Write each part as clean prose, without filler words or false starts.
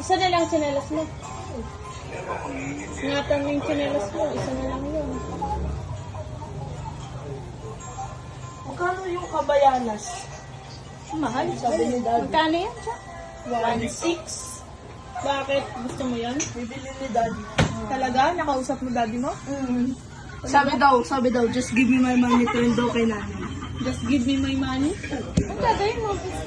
Isa na lang tsinelas mo. Ingatan mo yung tsinelas mo. Isa na lang yun. Magkano yung kabayanas? Mahal, sabi ni Daddy. Magkano yan siya? 1.6. Bakit? Gusto mo yan? Bibili ni Daddy. Talaga? Nakausap mo daddy mo? Sabi daw, just give me my money to yung daw kay nanay. Just give me my money? Ang gagawin mo? Just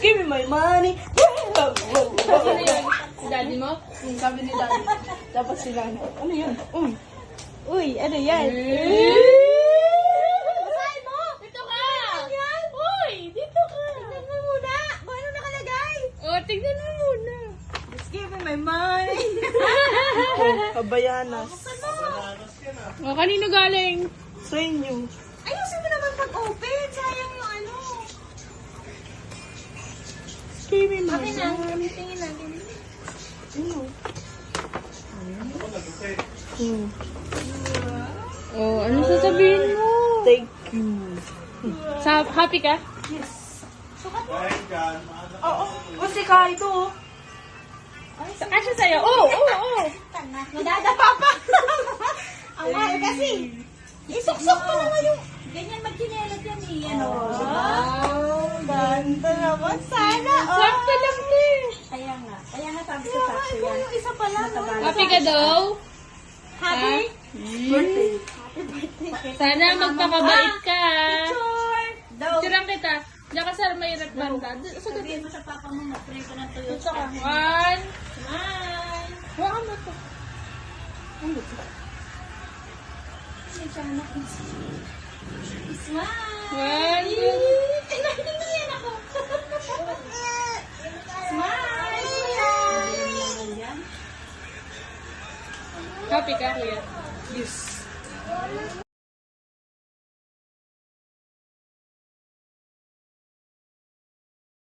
give me my money. Ano yun? Si daddy mo? Sabi ni Daddy. Dapat sila. Ano yun? Uy, ano yan? Basahin mo! Dito ka! Uy, dito ka! Tignan mo muna! Kung ano nakalagay? Oh, tignan mo muna. Just give me my money. Kabayanas. Oh, kanino galing? Sa inyo. Ayusin mo naman pag-open. Sayang yung ano. Give me my Akin na. money. Tingin natin. Oh, ano sasabihin mo? Thank you. Happy ka? Oo. Kasi kahit ito. Kasya sa'yo. Oo. Nadadapa pa. Ang mahal kasi. Isuksok mo naman yung... Ganyan magkinelas yan eh. Ano? Wow. Ganda naman. Sana. Sakto lang to eh. Kaya nga. Kaya nga sabi ko sakto yan. Yung isa pala. Happy ka daw? Happy? Birthday. Sana magpakabait ka. Sure. Daw. Tirang kita. Diyan ka sa may red banda. Sabihin mo sa papa mo, mag-pray ka ng tuyo. Ito ka. One. Smile. Huwag mo to. Smile. One, two. Tinahiniyan ako. Smile. Happy ka, kuya? Yes.